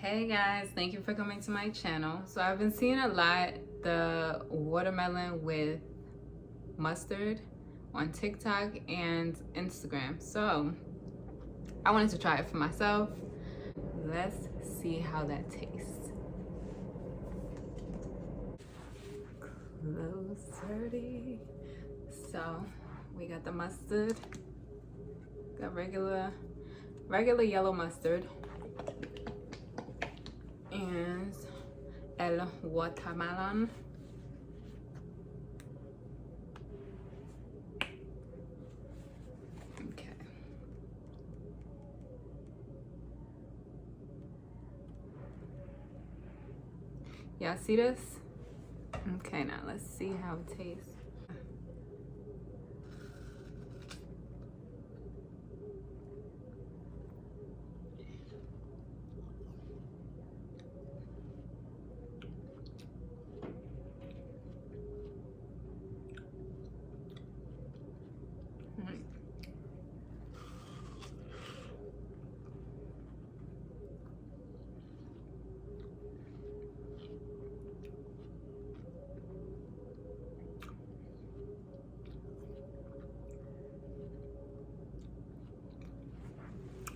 Hey guys, thank you for coming to my channel. So I've been seeing a lot the watermelon with mustard on TikTok and Instagram. So I wanted to try it for myself. Let's see how that tastes. Closer. So we got the mustard, got regular yellow mustard, and el watermelon. Okay. Y'all see this? Okay, now let's see how it tastes.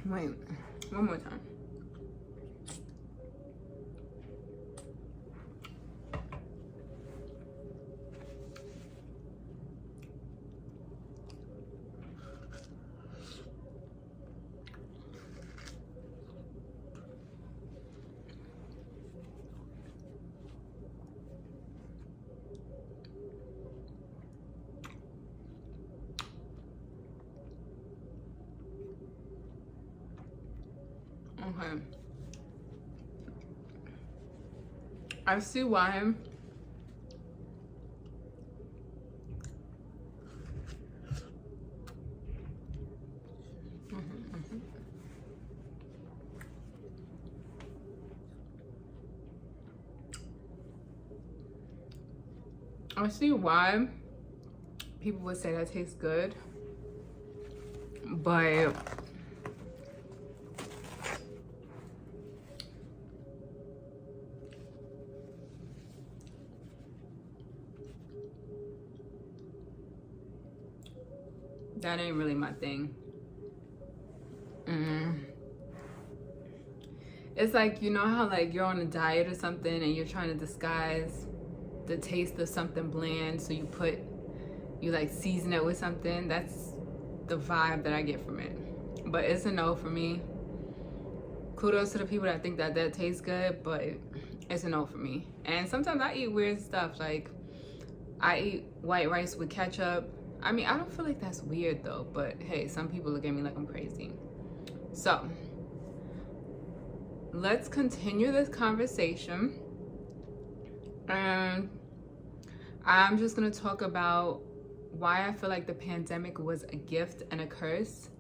Wait, one more time. Okay. I see why I see why people would say that tastes good, but that ain't really my thing. It's like, you know how like you're on a diet or something and you're trying to disguise the taste of something bland, so you like season it with something. That's the vibe that I get from it. But it's a no for me. Kudos to the people that think that tastes good, but it's a no for me. And sometimes I eat weird stuff, like I eat white rice with ketchup. I mean, I don't feel like that's weird though, but hey, some people look at me like I'm crazy. So let's continue this conversation. And I'm just gonna talk about why I feel like the pandemic was a gift and a curse.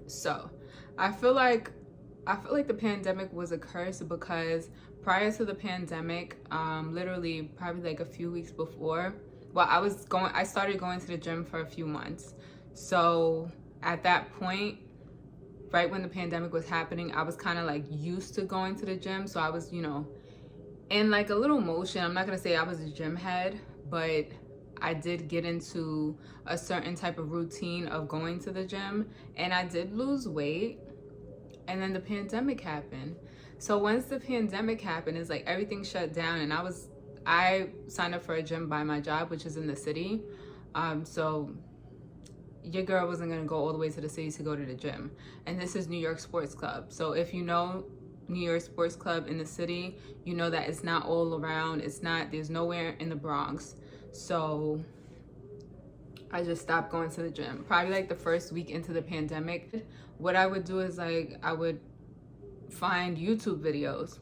So I feel like the pandemic was a curse because prior to the pandemic, literally probably like a few weeks before, well, I started going to the gym for a few months. So at that point, right when the pandemic was happening, I was kind of like used to going to the gym. So I was, in like a little motion. I'm not gonna say I was a gym head, but I did get into a certain type of routine of going to the gym, and I did lose weight. And then the pandemic happened. So once the pandemic happened, it's like everything shut down, and I signed up for a gym by my job, which is in the city. So your girl wasn't gonna go all the way to the city to go to the gym. And this is New York Sports Club. So if you know New York Sports Club in the city, you know that it's not all around. There's nowhere in the Bronx. So I just stopped going to the gym. Probably like the first week into the pandemic, what I would do is like, I would find YouTube videos,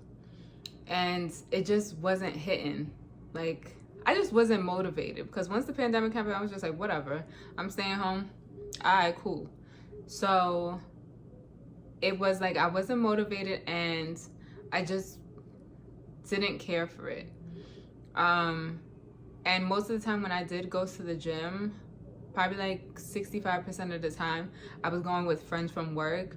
and it just wasn't hitting. Like, I just wasn't motivated, because once the pandemic happened, I was just like, whatever, I'm staying home. All right, cool. So it was like I wasn't motivated, and I just didn't care for it. And most of the time when I did go to the gym, probably like 65% of the time, I was going with friends from work.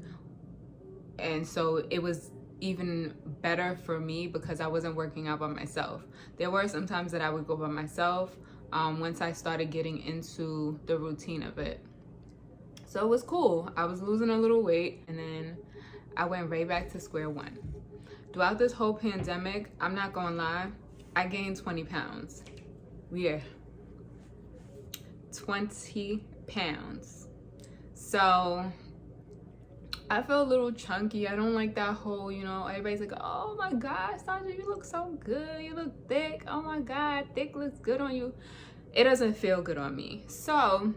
And so it was even better for me because I wasn't working out by myself. There were some times that I would go by myself once I started getting into the routine of it. So it was cool. I was losing a little weight, and then I went right back to square one. Throughout this whole pandemic, I'm not gonna lie, I gained 20 pounds. Yeah, 20 pounds. So I feel a little chunky. I don't like that whole, you know, everybody's like, oh my God, Sandra, you look so good. You look thick. Oh my God, thick looks good on you. It doesn't feel good on me. So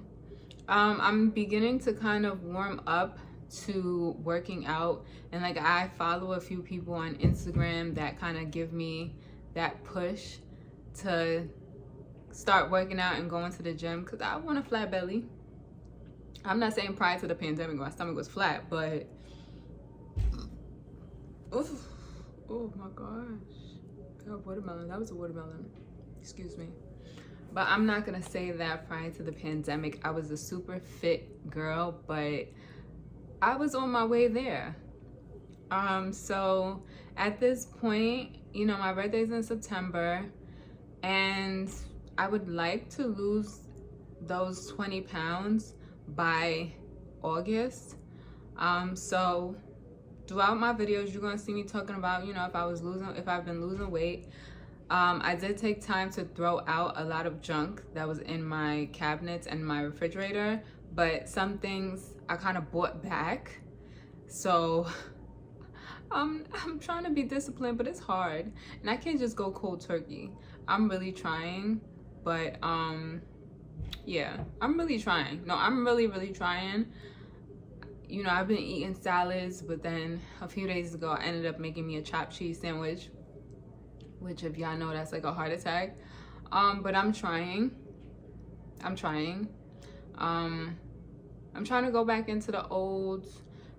I'm beginning to kind of warm up to working out. And like, I follow a few people on Instagram that kind of give me that push to start working out and going to the gym because I want a flat belly. I'm not saying prior to the pandemic my stomach was flat, but oof, oh my gosh, that watermelon, that was a watermelon, excuse me. But I'm not gonna say that prior to the pandemic I was a super fit girl, but I was on my way there. So at this point, you know, my birthday's in September, and I would like to lose those 20 pounds by August. So throughout my videos you're gonna see me talking about, you know, if I've been losing weight. I did take time to throw out a lot of junk that was in my cabinets and my refrigerator, but some things I kind of bought back. So I'm trying to be disciplined, but it's hard, and I can't just go cold turkey. I'm really trying, but yeah, I'm really trying. No, I'm really trying. You know, I've been eating salads, but then a few days ago I ended up making me a chopped cheese sandwich, which if y'all know, that's like a heart attack. But I'm trying. I'm trying to go back into the old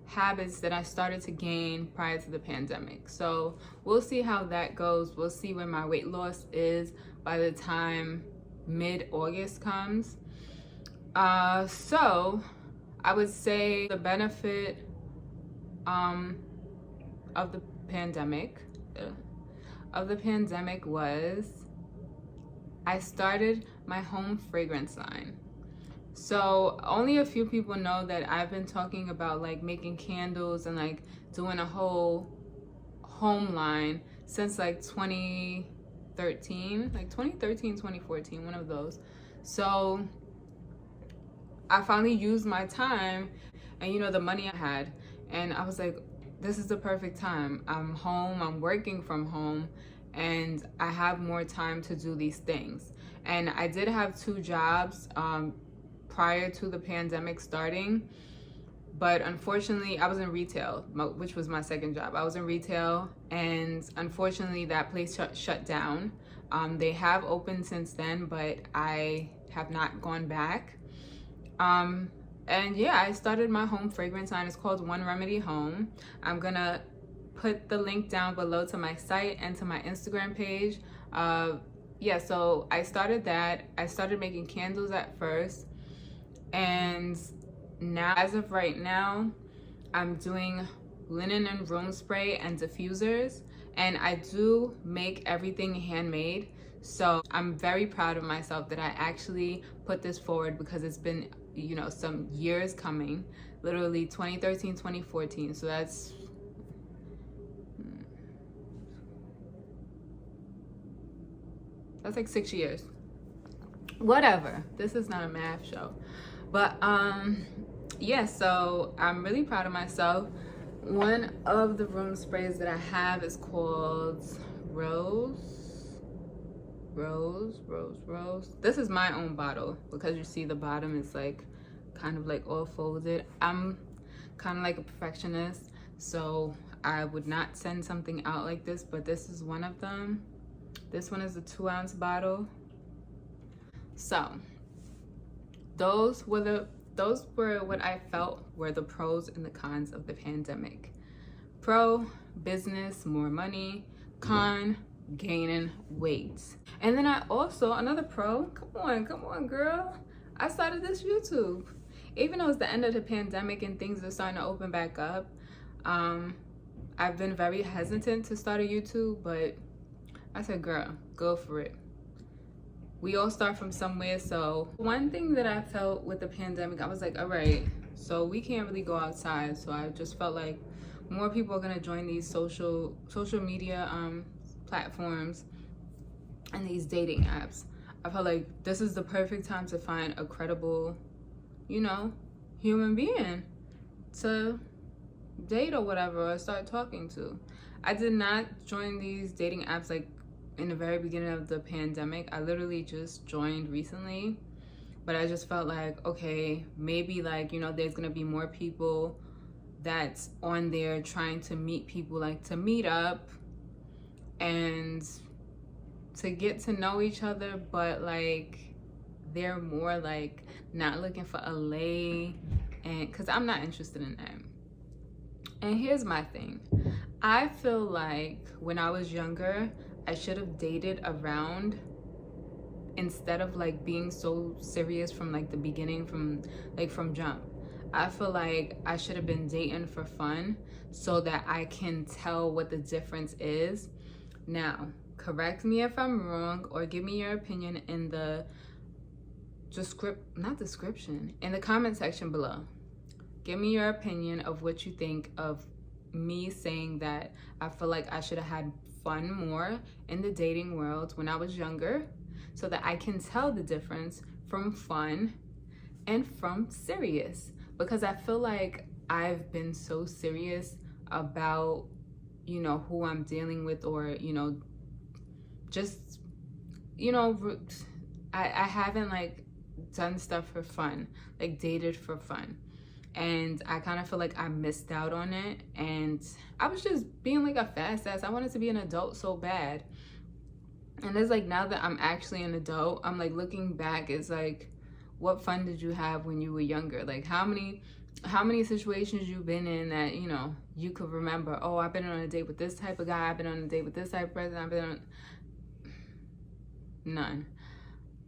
habits that I started to gain prior to the pandemic. So we'll see how that goes. We'll see where my weight loss is by the time mid-August comes. So I would say the benefit of the pandemic was I started my home fragrance line. So only a few people know that I've been talking about like making candles and like doing a whole home line since like 2013, 2014, one of those. So I finally used my time and, you know, the money I had, and I was like, this is the perfect time. I'm home, I'm working from home, and I have more time to do these things. And I did have 2 jobs prior to the pandemic starting, but unfortunately I was in retail, which was my second job. I was in retail, and unfortunately that place shut down. They have opened since then, but I have not gone back. And yeah, I started my home fragrance line. It's called One Remedy Home. I'm gonna put the link down below to my site and to my Instagram page. Yeah, so I started that. I started making candles at first, and now, as of right now, I'm doing linen and room spray and diffusers, and I do make everything handmade. So I'm very proud of myself that I actually put this forward, because it's been, you know, some years coming, literally 2013, 2014. So that's like 6 years. Whatever. This is not a math show. But yeah, so I'm really proud of myself. One of the room sprays that I have is called Rose. This is my own bottle, because you see the bottom is like kind of like all folded. I'm kind of like a perfectionist, so I would not send something out like this, but this is one of them. This one is a 2-ounce bottle. So those were what I felt were the pros and the cons of the pandemic. Pro, business, more money. Con, gaining weight. And then I also, another pro, come on girl, I started this YouTube. Even though it's the end of the pandemic and things are starting to open back up, I've been very hesitant to start a YouTube, but I said, girl, go for it. We all start from somewhere. So one thing that I felt with the pandemic, I was like, all right, so we can't really go outside. So I just felt like more people are gonna join these social media platforms and these dating apps. I felt like this is the perfect time to find a credible, you know, human being to date or whatever, or start talking to. I did not join these dating apps like in the very beginning of the pandemic. I literally just joined recently, but I just felt like, okay, maybe like, you know, there's gonna be more people that's on there trying to meet people, like to meet up and to get to know each other, but like they're more like not looking for a lay, and because I'm not interested in that. And here's my thing. I feel like when I was younger, I should have dated around instead of like being so serious from like the beginning, from jump. I feel like I should have been dating for fun so that I can tell what the difference is. Now, correct me if I'm wrong, or give me your opinion in the in the comment section below. Give me your opinion of what you think of me saying that I feel like I should have had fun more in the dating world when I was younger, so that I can tell the difference from fun and from serious. Because I feel like I've been so serious about, you know, who I'm dealing with, or, you know, just, you know, I haven't like done stuff for fun, like dated for fun. And I kind of feel like I missed out on it, and I was just being like a fast ass. I wanted to be an adult so bad. And it's like, now that I'm actually an adult, I'm like looking back, it's like, what fun did you have when you were younger? Like how many situations you've been in that, you know, you could remember, oh, I've been on a date with this type of guy, I've been on a date with this type of person, I've been on none.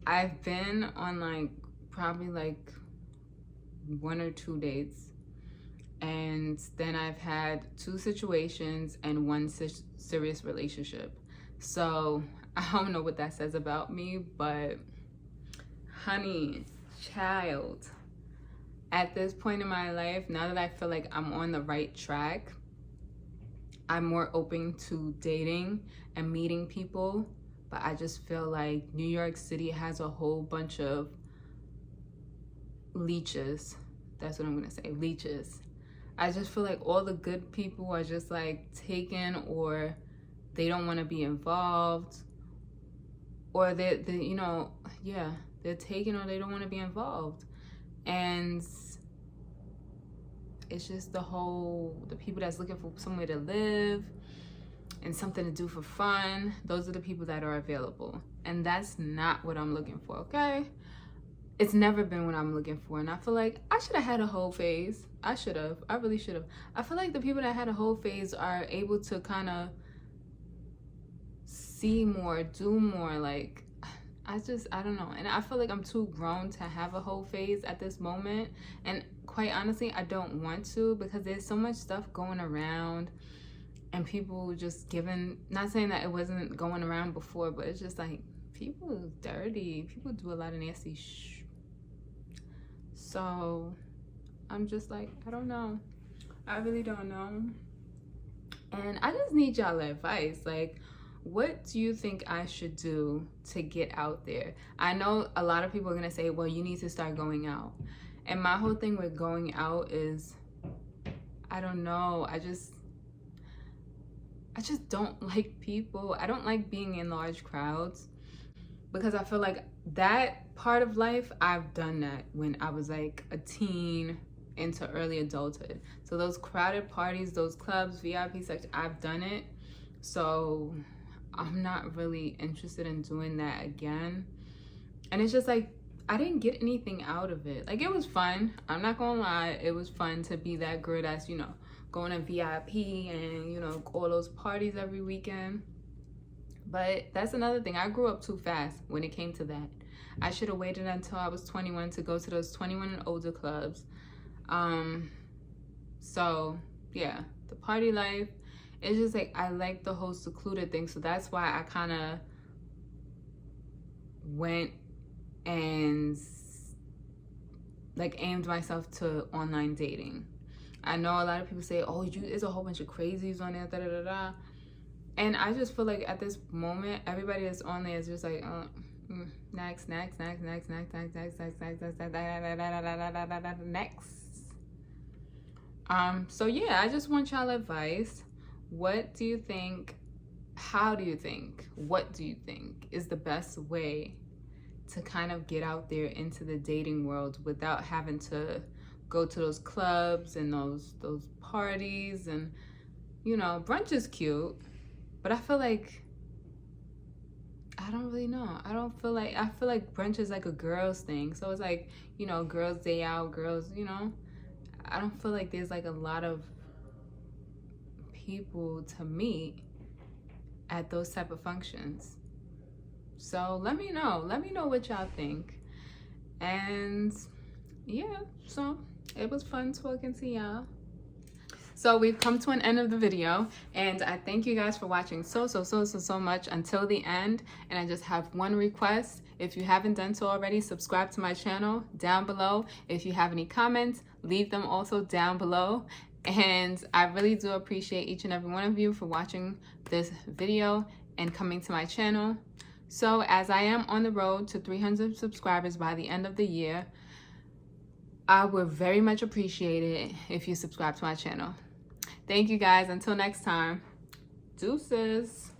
I've been on like probably like 1 or 2 dates, and then I've had 2 situations and 1 serious relationship. So I don't know what that says about me, but honey, child, at this point in my life, now that I feel like I'm on the right track, I'm more open to dating and meeting people. But I just feel like New York City has a whole bunch of leeches. That's what I'm gonna say, leeches. I just feel like all the good people are just like taken, or they don't want to be involved, or they you know, yeah, they're taken, or they don't want to be involved. And it's just the people that's looking for somewhere to live and something to do for fun. Those are the people that are available, and that's not what I'm looking for. Okay, it's never been what I'm looking for. And I feel like I should have had a whole phase. I really should have. I feel like the people that had a whole phase are able to kind of see more, do more. Like, I don't know. And I feel like I'm too grown to have a whole phase at this moment. And quite honestly, I don't want to, because there's so much stuff going around, and people just giving, not saying that it wasn't going around before, but it's just like, people are dirty. People do a lot of nasty So I'm just like, I don't know. I really don't know. And I just need y'all advice. Like, what do you think I should do to get out there? I know a lot of people are gonna say, well, you need to start going out. And my whole thing with going out is, I don't know, I just don't like people. I don't like being in large crowds, because I feel like that part of life, I've done that when I was like a teen into early adulthood. So those crowded parties, those clubs, VIP section, I've done it. So I'm not really interested in doing that again. And it's just like, I didn't get anything out of it. Like, it was fun. I'm not gonna lie. It was fun to be that girl that's, you know, going to VIP and, you know, all those parties every weekend. But that's another thing. I grew up too fast when it came to that. I should have waited until I was 21 to go to those 21 and older clubs. So yeah, the party life, it's just like I like the whole secluded thing. So that's why I kind of went and like aimed myself to online dating. I know a lot of people say, oh, there's a whole bunch of crazies on there, da da da da. And I just feel like at this moment, everybody that's on there is just like, next. So yeah, I just want y'all advice. What do you think? How do you think? What do you think is the best way to kind of get out there into the dating world without having to go to those clubs and those parties? And you know, brunch is cute, but I feel like I don't really know. I feel like brunch is like a girls thing. So it's like, you know, girls day out, girls, you know. I don't feel like there's like a lot of people to meet at those type of functions. So let me know what y'all think. And yeah, so it was fun talking to y'all. So we've come to an end of the video, and I thank you guys for watching so much until the end. And I just have one request. If you haven't done so already, subscribe to my channel down below. If you have any comments, leave them also down below. And I really do appreciate each and every one of you for watching this video and coming to my channel. So as I am on the road to 300 subscribers by the end of the year, I would very much appreciate it if you subscribe to my channel. Thank you guys. Until next time. Deuces.